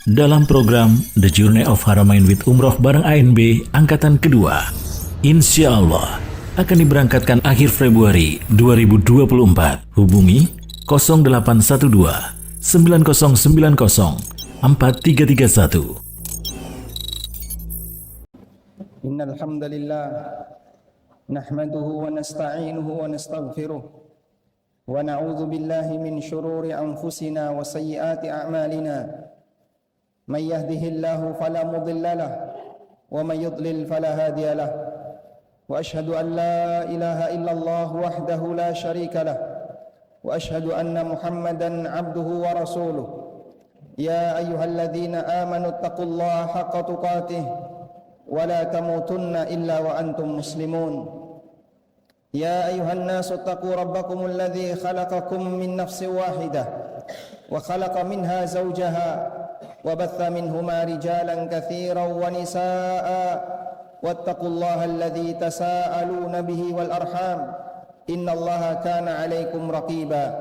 dalam program The Journey of Haramain with Umroh bareng ANB Angkatan Kedua. Insya Allah akan diberangkatkan akhir Februari 2024. Hubungi 0812 9090 4331. Innal hamdalillah nahmaduhu wa nasta'inuhu wa nastaghfiruh wa na'udzu billahi min shururi anfusina wa sayyiati a'malina. May yahdihillahu fala mudilla lahu wa may yudlil fala hadiya lahu. Wa ashhadu an la ilaha illallah wahdahu la syarika lahu wa ashhadu anna Muhammadan 'abduhu wa rasuluh. Ya ayyuhalladzina amanu taqullaha haqqa tuqatih wa la tamutunna illa wa antum muslimun. Ya ayyuhan nasu taqu rabbakumul ladzi khalaqakum min nafsin wahidah wa khalaqa minha zawjaha wa batha minhuma rijalan katsiran wa nisaa'a wattaqullaha alladzi tasaaluna bihi wal arham innallaha kana 'alaikum raqiba.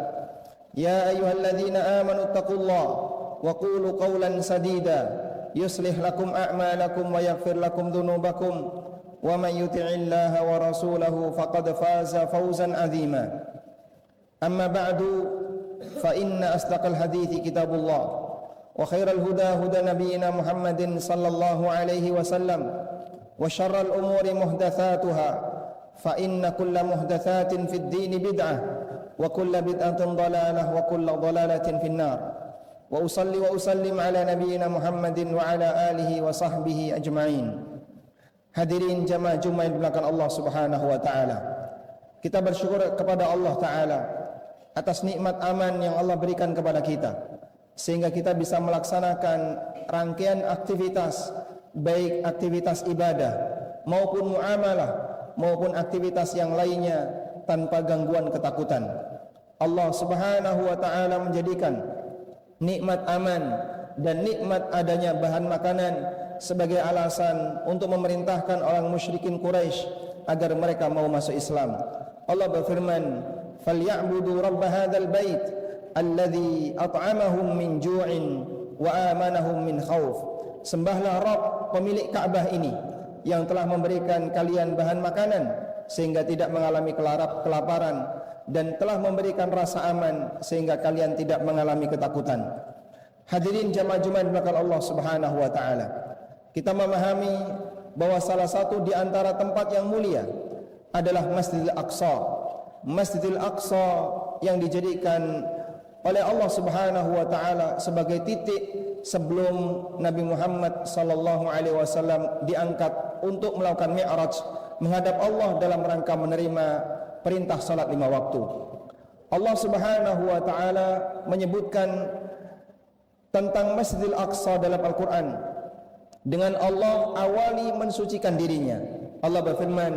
Ya ayyuhalladzina amanu taqullaha wa qulu qawlan sadida yuslih lakum a'malakum wa yaghfir lakum dhunubakum wa man yuti'illaha wa rasulahu faqad faza fawzan 'azima. Amma ba'du fa inna asdaqal hadithi kitabullah wa khairal huda huda nabiyyina Muhammadin sallallahu alaihi wasallam wa syarral umuri muhdatsatuha fa inna kulla muhdatsatin fid din bid'ah wa kulla bid'atin dhalalah wa kulla dhalalatin finnar. Wa usalli wa usallim ala nabiyyina Muhammadin wa ala alihi wa sahbihi ajma'in. Hadirin jamaah Jumat di belakang Allah Subhanahu wa taala. Kita bersyukur kepada Allah taala atas nikmat aman yang Allah berikan kepada kita sehingga kita bisa melaksanakan rangkaian aktivitas, baik aktivitas ibadah maupun muamalah maupun aktivitas yang lainnya tanpa gangguan ketakutan. Allah Subhanahu wa taala menjadikan nikmat aman dan nikmat adanya bahan makanan sebagai alasan untuk memerintahkan orang musyrikin Quraisy agar mereka mau masuk Islam. Allah berfirman, "Falya'budu rabb hadzal bait alladzi at'amahum min ju'in wa amanahum min khauf." Sembahlah Rabb pemilik Ka'bah ini yang telah memberikan kalian bahan makanan sehingga tidak mengalami kelaparan dan telah memberikan rasa aman sehingga kalian tidak mengalami ketakutan. Hadirin jamaah Jumat belakang Allah Subhanahu wa taala. Kita memahami bahwa salah satu di antara tempat yang mulia adalah Masjidil Aqsa. Masjidil Aqsa yang dijadikan oleh Allah Subhanahu wa taala sebagai titik sebelum Nabi Muhammad sallallahu alaihi wasallam diangkat untuk melakukan Mi'raj menghadap Allah dalam rangka menerima perintah salat 5 waktu. Allah Subhanahu wa taala menyebutkan tentang Masjidil Aqsa dalam Al-Qur'an dengan Allah awali mensucikan dirinya. Allah berfirman,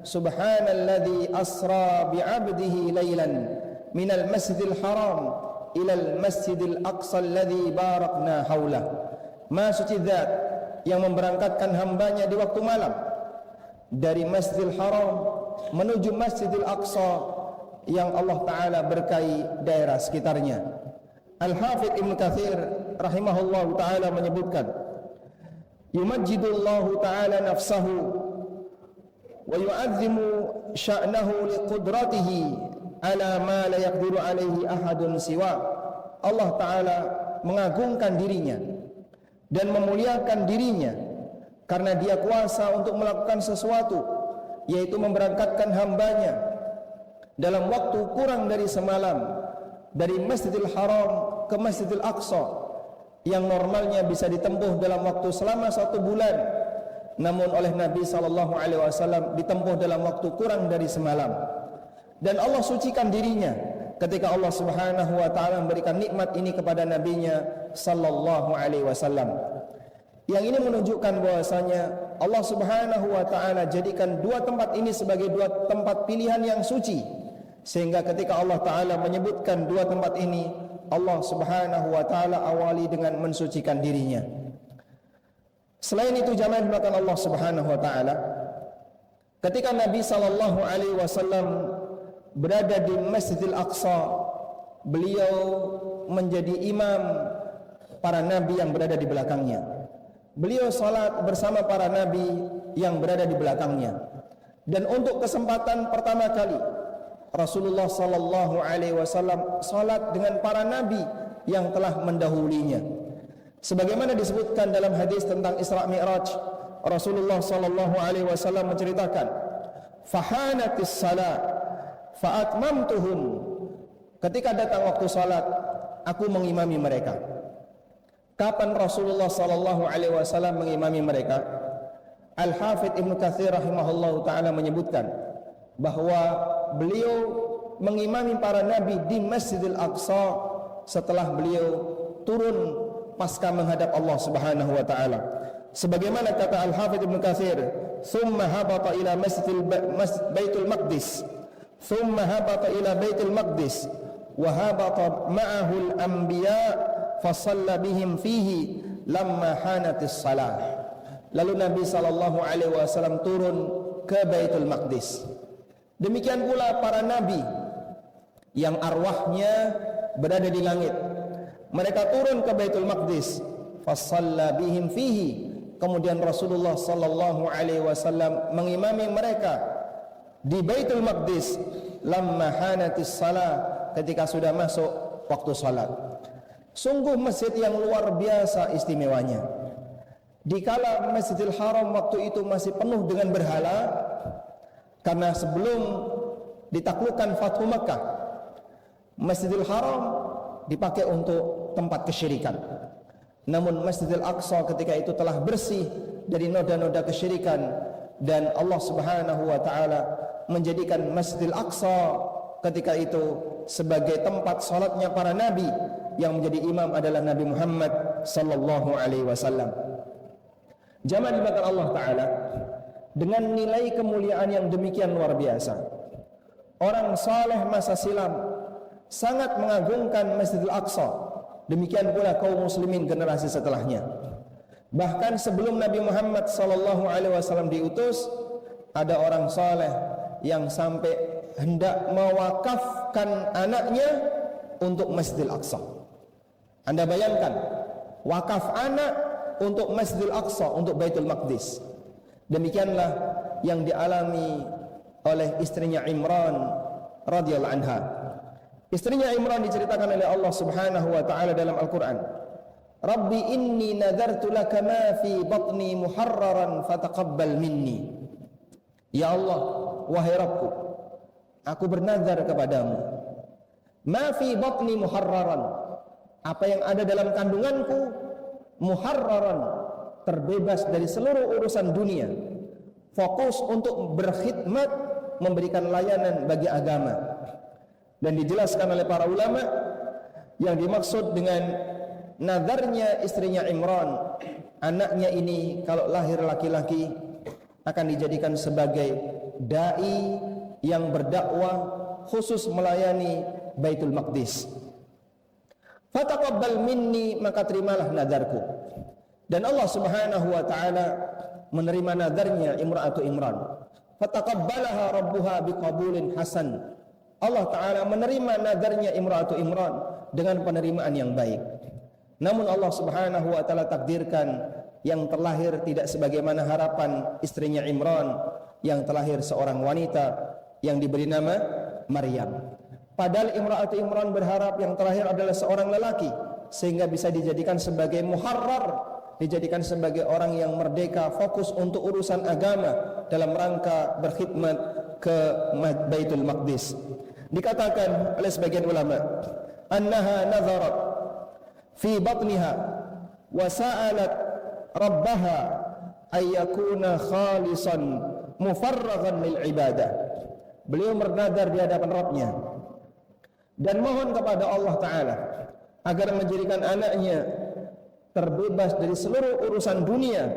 "Subhanalladzi asra bi'abdihi lailan minal masjidil haram ilal masjidil aqsa alladzi barakna haulah." Maha suci Zat yang memberangkatkan hambanya di waktu malam dari Masjidil Haram menuju Masjidil Aqsa yang Allah Ta'ala berkahi daerah sekitarnya. Al-Hafidh Ibn Katsir rahimahullah Ta'ala menyebutkan, yumajjidullahu Ta'ala nafsahu wa yu'azzimu sya'nahu liqudratihi ala ma la yaqdiru alaihi ahadun siwa. Allah Ta'ala mengagungkan dirinya dan memuliakan dirinya karena dia kuasa untuk melakukan sesuatu, yaitu memberangkatkan hambanya dalam waktu kurang dari semalam dari Masjidil Haram ke Masjidil Aqsa yang normalnya bisa ditempuh dalam waktu selama 1 bulan, namun oleh Nabi SAW ditempuh dalam waktu kurang dari semalam. Dan Allah sucikan dirinya ketika Allah Subhanahu wa taala memberikan nikmat ini kepada nabinya sallallahu alaihi wasallam. Yang ini menunjukkan bahwasanya Allah Subhanahu wa taala jadikan 2 tempat ini sebagai 2 tempat pilihan yang suci, sehingga ketika Allah taala menyebutkan 2 tempat ini, Allah Subhanahu wa taala awali dengan mensucikan dirinya. Selain itu jamaah belakang Allah Subhanahu wa taala, ketika Nabi sallallahu alaihi wasallam berada di Masjidil Aqsa, beliau menjadi imam para nabi yang berada di belakangnya. Beliau salat bersama para nabi yang berada di belakangnya. Dan untuk kesempatan pertama kali Rasulullah sallallahu alaihi wasallam salat dengan para nabi yang telah mendahulunya. Sebagaimana disebutkan dalam hadis tentang Isra Mi'raj, Rasulullah sallallahu alaihi wasallam menceritakan, "Fahanatis salat fa atmamtuhum." Ketika datang waktu salat, aku mengimami mereka. Kapan Rasulullah sallallahu alaihi wasallam mengimami mereka? Al-Hafidz Ibnu Katsir rahimahullahu taala menyebutkan bahwa beliau mengimami para nabi di Masjidil Aqsa setelah beliau turun pasca menghadap Allah Subhanahu wa taala. Sebagaimana kata Al-Hafidz Ibnu Katsir, "Tsumma habata ila Baitul Maqdis, tsumma habata ila Baitul Maqdis wa habata ma'ahu al-anbiya fa shalla bihim fihi lamma hanatis salah." Lalu Nabi sallallahu alaihi wasallam turun ke Baitul Maqdis. Demikian pula para nabi yang arwahnya berada di langit. Mereka turun ke Baitul Maqdis, fa shalla bihim fihi. Kemudian Rasulullah sallallahu alaihi wasallam mengimami mereka di Baitul Maqdis lamma hanatis salah, ketika sudah masuk waktu salat. Sungguh masjid yang luar biasa istimewanya. Dikala Masjidil Haram waktu itu masih penuh dengan berhala, karena sebelum ditaklukkan Fathu Makkah, Masjidil Haram dipakai untuk tempat kesyirikan. Namun Masjidil Aqsa ketika itu telah bersih dari noda-noda kesyirikan, dan Allah Subhanahu wa taala menjadikan Masjidil Aqsa ketika itu sebagai tempat salatnya para nabi, yang menjadi imam adalah Nabi Muhammad sallallahu alaihi wasallam. Jamaah dimakan Allah taala, dengan nilai kemuliaan yang demikian luar biasa, orang saleh masa silam sangat mengagungkan Masjidil Aqsa. Demikian pula kaum muslimin generasi setelahnya. Bahkan sebelum Nabi Muhammad sallallahu alaihi wasallam diutus, ada orang saleh yang sampai hendak mewakafkan anaknya untuk Masjidil Aqsa. Anda bayangkan, wakaf anak untuk Masjidil Aqsa, untuk Baitul Maqdis. Demikianlah yang dialami oleh istrinya Imran radhiyallahu anha. Istrinya Imran diceritakan oleh Allah Subhanahu wa taala dalam Al-Qur'an, "Rabbi inni nadartu laka ma fi batni muharraran fataqabbal minni." Ya Allah, wahai Rabbku, aku bernazar kepadamu, ma fi batni muharraran, apa yang ada dalam kandunganku, muharraran, terbebas dari seluruh urusan dunia, fokus untuk berkhidmat, memberikan layanan bagi agama. Dan dijelaskan oleh para ulama, yang dimaksud dengan nadarnya istrinya Imran, anaknya ini kalau lahir laki-laki akan dijadikan sebagai dai yang berdakwah khusus melayani Baitul Maqdis. Fataqabbal minni, maka terimalah nadarku. Dan Allah Subhanahu wa taala menerima nadarnya imra'atu Imran. Fataqabbalaha rabbuha biqabulin hasan. Allah taala menerima nadarnya imra'atu Imran dengan penerimaan yang baik. Namun Allah Subhanahu wa taala takdirkan yang terlahir tidak sebagaimana harapan istrinya Imran, yang terlahir seorang wanita yang diberi nama Maryam. Padahal imra'atu Imran berharap yang terakhir adalah seorang lelaki, sehingga bisa dijadikan sebagai muharrar, dijadikan sebagai orang yang merdeka, fokus untuk urusan agama dalam rangka berkhidmat ke Baitul Maqdis. Dikatakan oleh sebagian ulama, annaha nazarat fi batniha wa sa'alat rabbaha ayyakuna khalisan mufarraghan lil ibadah. Beliau bernazar di hadapan Rabbnya dan mohon kepada Allah Ta'ala agar menjadikan anaknya terbebas dari seluruh urusan dunia,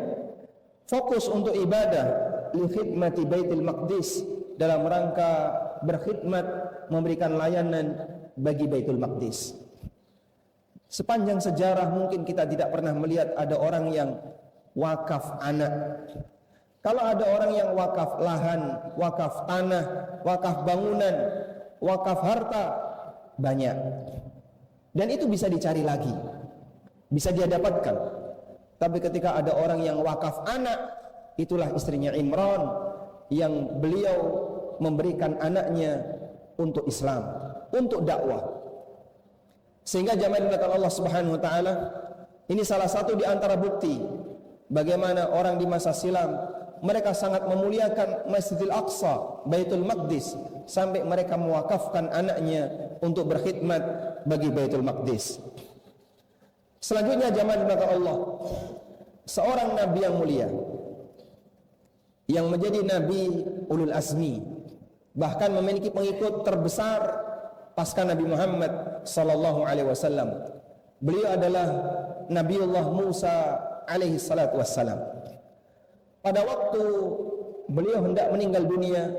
fokus untuk ibadah, li khidmati Baitul Maqdis, dalam rangka berkhidmat, memberikan layanan bagi Baitul Maqdis. Sepanjang sejarah mungkin kita tidak pernah melihat ada orang yang wakaf anak. Kalau ada orang yang wakaf lahan, wakaf tanah, wakaf bangunan, wakaf harta, banyak. Dan itu bisa dicari lagi. bisa dia dapatkan. Tapi ketika ada orang yang wakaf anak, itulah istrinya Imran yang beliau memberikan anaknya untuk Islam, untuk dakwah. Sehingga jamaah dimulakan Allah Subhanahu wa taala, ini salah satu di antara bukti bagaimana orang di masa silam mereka sangat memuliakan Masjidil Aqsa, Baitul Maqdis, sampai mereka mewakafkan anaknya untuk berkhidmat bagi Baitul Maqdis. Selanjutnya jamaah dimulakan Allah, seorang nabi yang mulia yang menjadi nabi ulul azmi, bahkan memiliki pengikut terbesar pasca Nabi Muhammad sallallahu alaihi wasallam. Beliau adalah Nabiullah Musa alaihi salatu wassalam. Pada waktu beliau hendak meninggal dunia,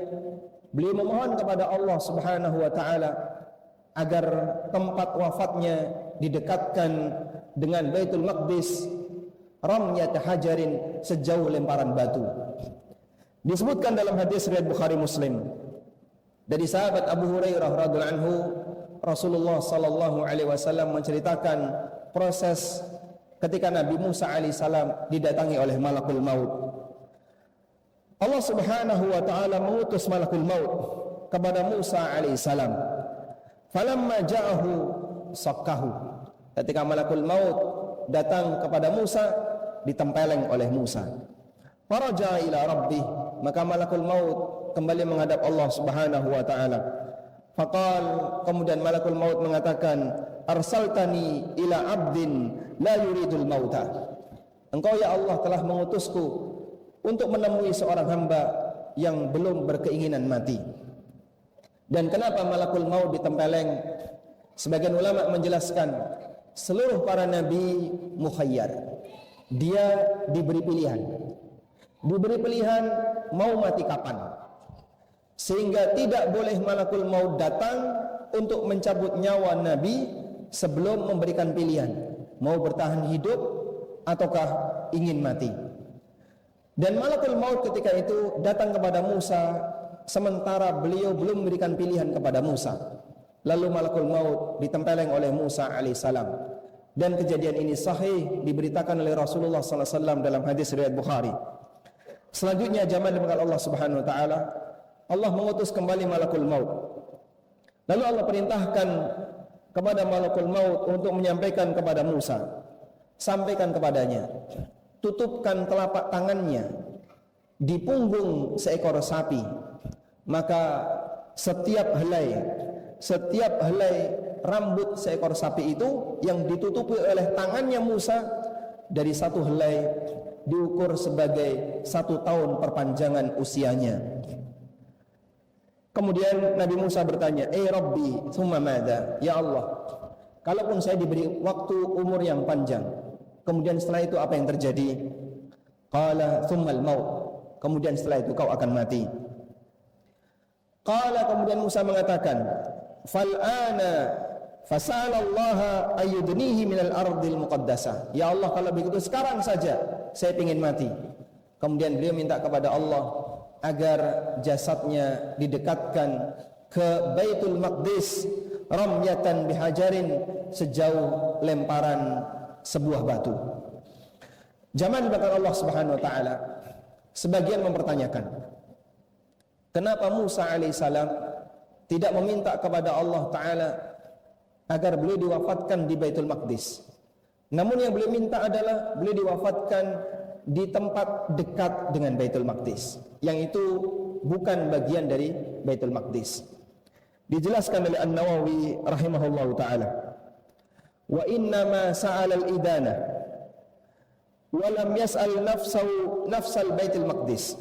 beliau memohon kepada Allah Subhanahu wa taala agar tempat wafatnya didekatkan dengan Baitul Maqdis ramyat hajarin, sejauh lemparan batu. Disebutkan dalam hadis riwayat Bukhari Muslim dari sahabat Abu Hurairah radhiyallahu anhu, Rasulullah sallallahu alaihi wasallam menceritakan proses ketika Nabi Musa alaihi salam didatangi oleh malakul maut. Allah Subhanahu wa taala mengutus malakul maut kepada Musa alaihi salam. Falamma ja'ahu sakkahu. Ketika malakul maut datang kepada Musa, ditempeleng oleh Musa. Faraja ila rabbih, maka malakul maut kembali menghadap Allah Subhanahu wa taala. Faqal, kemudian malakul maut mengatakan, arsaltani ila abdin la yuridul mauta. Engkau ya Allah telah mengutusku untuk menemui seorang hamba yang belum berkeinginan mati. Dan kenapa malakul maut ditempeleng? Sebagian ulama menjelaskan, seluruh para nabi mukhayyar. Dia diberi pilihan. Diberi pilihan mau mati kapan. Sehingga tidak boleh malakul maut datang untuk mencabut nyawa nabi sebelum memberikan pilihan, mau bertahan hidup ataukah ingin mati. Dan malakul maut ketika itu datang kepada Musa sementara beliau belum memberikan pilihan kepada Musa. Lalu malakul maut ditempeleng oleh Musa alaihissalam. Dan kejadian ini sahih diberitakan oleh Rasulullah SAW dalam hadis riwayat Bukhari. Selanjutnya jamaah dengan Allah Subhanahu wa taala, Allah mengutus kembali malakul maut. Lalu Allah perintahkan kepada malakul maut untuk menyampaikan kepada Musa, sampaikan kepadanya, tutupkan telapak tangannya di punggung seekor sapi, maka setiap helai rambut seekor sapi itu yang ditutupi oleh tangannya Musa, dari satu helai diukur sebagai 1 tahun perpanjangan usianya. Kemudian Nabi Musa bertanya, Rabbi, tsumma madza? Ya Allah, kalaupun saya diberi waktu umur yang panjang, kemudian setelah itu apa yang terjadi? Qala tsummal maut. Kemudian setelah itu kau akan mati. Qala, kemudian Musa mengatakan, fal'ana fas'alallaha ayyudnihi minal ardil muqaddasah. Ya Allah, kalau begitu sekarang saja saya ingin mati. Kemudian beliau minta kepada Allah agar jasadnya didekatkan ke Baitul Maqdis ramyatan bihajarin, sejauh lemparan sebuah batu. Zaman bahkan Allah Subhanahu wa taala, sebagian mempertanyakan, kenapa Musa alaihissalam tidak meminta kepada Allah taala agar beliau diwafatkan di Baitul Maqdis. Namun yang beliau minta adalah beliau diwafatkan di tempat dekat dengan Baitul Maqdis, yang itu bukan bagian dari Baitul Maqdis. Dijelaskan oleh An-Nawawi rahimahullahu taala, wa inna ma sa'ala al-idana wa lam yas'al nafsal Baitul Maqdis.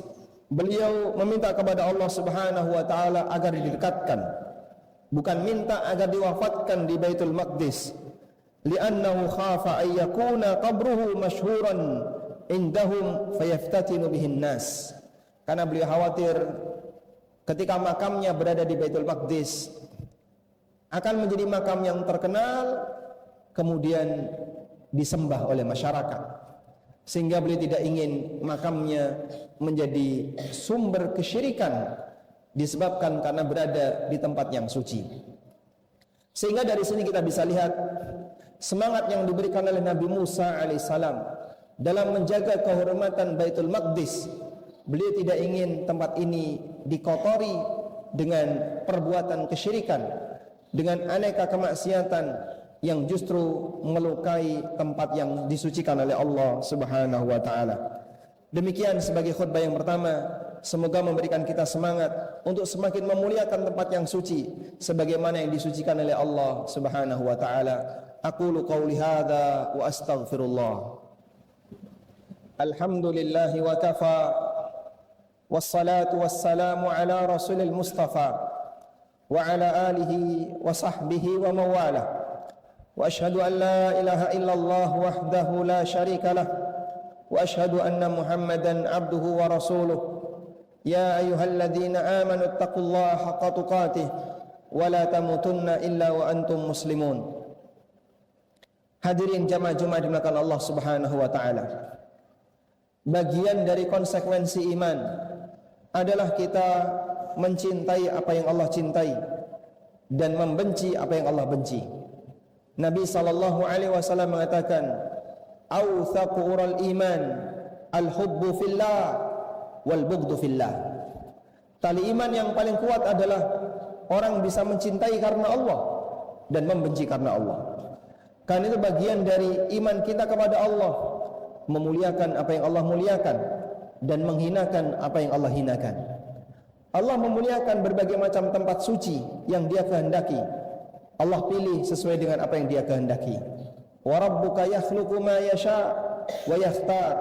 Beliau meminta kepada Allah Subhanahu wa taala agar didekatkan, bukan minta agar diwafatkan di Baitul Maqdis. Li'annahu khafa ay yakuna qabruhu masyhuran indahum fayaftatinu bihin nas. Karena beliau khawatir ketika makamnya berada di Baitul Maqdis akan menjadi makam yang terkenal, kemudian disembah oleh masyarakat, sehingga beliau tidak ingin makamnya menjadi sumber kesyirikan disebabkan karena berada di tempat yang suci. Sehingga dari sini kita bisa lihat semangat yang diberikan oleh Nabi Musa alaihissalam dalam menjaga kehormatan Baitul Maqdis. Beliau tidak ingin tempat ini dikotori dengan perbuatan kesyirikan, dengan aneka kemaksiatan yang justru melukai tempat yang disucikan oleh Allah Subhanahu wa taala. Demikian sebagai khutbah yang pertama, semoga memberikan kita semangat untuk semakin memuliakan tempat yang suci sebagaimana yang disucikan oleh Allah Subhanahu wa taala. Aqulu qauli hadza wa astaghfirullah. Alhamdulillahi wa kafa, wassalatu wassalamu ala rasulil mustafa wa ala alihi wa sahbihi wa mawalah. Wa ashhadu an la ilaha illallah wahdahu la syarika lah. وأشهد أن محمدا عبده ورسوله يا أيها الذين آمنوا اتقوا الله حق تقاته ولا تموتن إلا وأنتم مسلمون. Hadirin jamaah Jumat dimuliakan Allah Subhanahu wa taala. Bagian dari konsekuensi iman adalah kita mencintai apa yang Allah cintai dan membenci apa yang Allah benci. Nabi sallallahu alaihi wasallam mengatakan, awthaqu ural iman al-hubbu fillah wal bughdu fillah. Tali iman yang paling kuat adalah orang bisa mencintai karena Allah dan membenci karena Allah. Karena itu bagian dari iman kita kepada Allah, memuliakan apa yang Allah muliakan dan menghinakan apa yang Allah hinakan. Allah memuliakan berbagai macam tempat suci yang Dia kehendaki. Allah pilih sesuai dengan apa yang Dia kehendaki. Wa rabbuka yakhluqu ma yasha wa yakhtar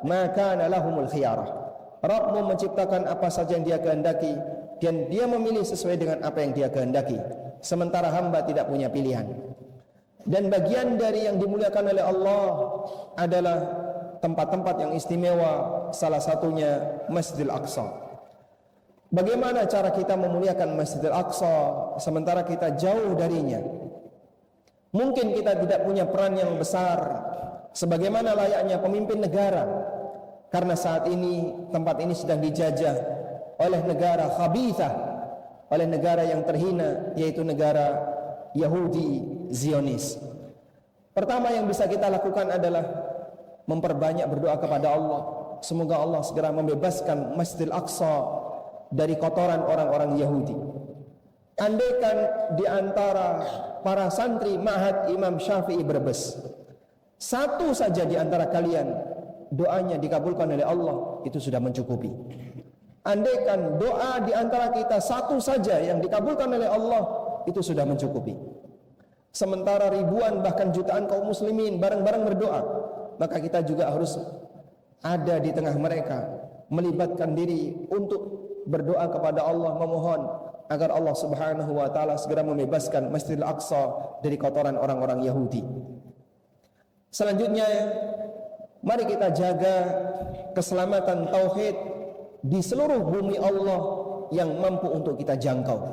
ma kana lahumul khiyarah. Rabbmu menciptakan apa saja yang Dia kehendaki dan Dia memilih sesuai dengan apa yang Dia kehendaki, sementara hamba tidak punya pilihan. Dan bagian dari yang dimuliakan oleh Allah adalah tempat-tempat yang istimewa, salah satunya Masjidil Aqsa. Bagaimana cara kita memuliakan Masjidil Aqsa sementara kita jauh darinya? Mungkin kita tidak punya peran yang besar sebagaimana layaknya pemimpin negara, karena saat ini tempat ini sedang dijajah oleh negara khabithah, oleh negara yang terhina, yaitu negara Yahudi Zionis. Pertama yang bisa kita lakukan adalah memperbanyak berdoa kepada Allah, semoga Allah segera membebaskan Masjidil Aqsa dari kotoran orang-orang Yahudi. Andaikan di antara para santri Ma'had Imam Syafi'i Brebes, satu saja di antara kalian doanya dikabulkan oleh Allah, itu sudah mencukupi. Andaikan doa di antara kita satu saja yang dikabulkan oleh Allah, itu sudah mencukupi. Sementara ribuan bahkan jutaan kaum muslimin bareng-bareng berdoa, maka kita juga harus ada di tengah mereka, melibatkan diri untuk berdoa kepada Allah, memohon agar Allah Subhanahu wa taala segera membebaskan Masjidil Aqsa dari kotoran orang-orang Yahudi. Selanjutnya, mari kita jaga keselamatan tauhid di seluruh bumi Allah yang mampu untuk kita jangkau.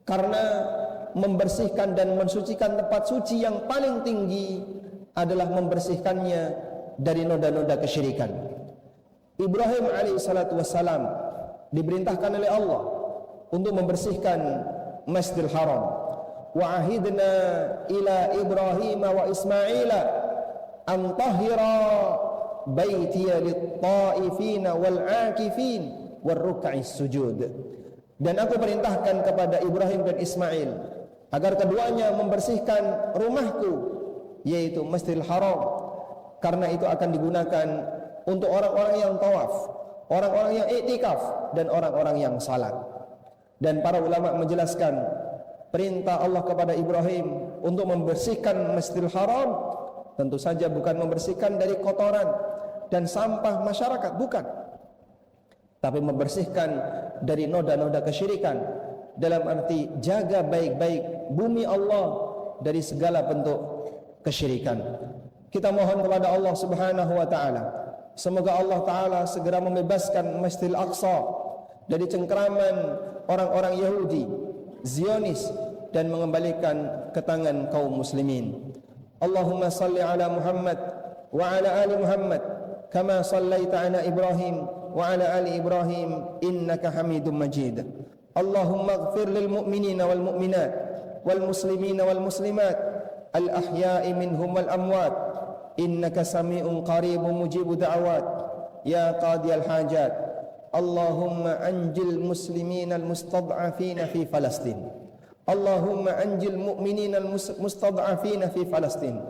Karena membersihkan dan mensucikan tempat suci yang paling tinggi adalah membersihkannya dari noda-noda kesyirikan. Ibrahim alaihissalatu wassalam diperintahkan oleh Allah untuk membersihkan Masjidil Haram. Wa ahidna ila Ibrahim wa Ismaila an tahira baitiya lit-ta'ifina wal-'akifin war-ruk'is sujud. Dan aku perintahkan kepada Ibrahim dan Ismail agar keduanya membersihkan rumahku, yaitu Masjidil Haram, karena itu akan digunakan untuk orang-orang yang tawaf, orang-orang yang i'tikaf, dan orang-orang yang salat. Dan para ulama menjelaskan perintah Allah kepada Ibrahim untuk membersihkan Masjidil Haram tentu saja bukan membersihkan dari kotoran dan sampah masyarakat, bukan, tapi membersihkan dari noda-noda kesyirikan, dalam arti jaga baik-baik bumi Allah dari segala bentuk kesyirikan. Kita mohon kepada Allah Subhanahu wa taala, semoga Allah taala segera membebaskan Masjidil Aqsa dari cengkraman orang-orang Yahudi Zionis dan mengembalikan ke tangan kaum muslimin. Allahumma salli ala Muhammad wa ala ali Muhammad kama sallaita ala Ibrahim wa ala ali Ibrahim innaka Hamidum Majid. Allahumma ighfir lil mu'minina wal mu'minat wal muslimina wal muslimat الأحياء منهم والأموات إنك سميع قريب مجيب دعوات يا قاضي الحاجات اللهم أنجِ المسلمين المستضعفين في فلسطين اللهم أنجِ المؤمنين المستضعفين في فلسطين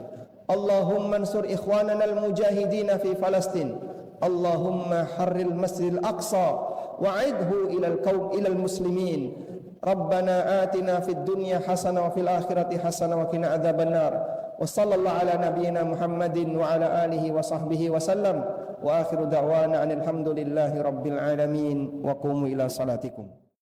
اللهم انصر إخواننا المجاهدين في فلسطين اللهم حرر المسجد الأقصى وعده إلى المسلمين ربنا آتنا في الدنيا حسنة وفي الآخرة حسنة وقنا عذاب النار وصلى الله على نبينا محمد وعلى آله وصحبه وسلم وآخر دعوانا أن الحمد لله رب العالمين وقوموا إلى صلاتكم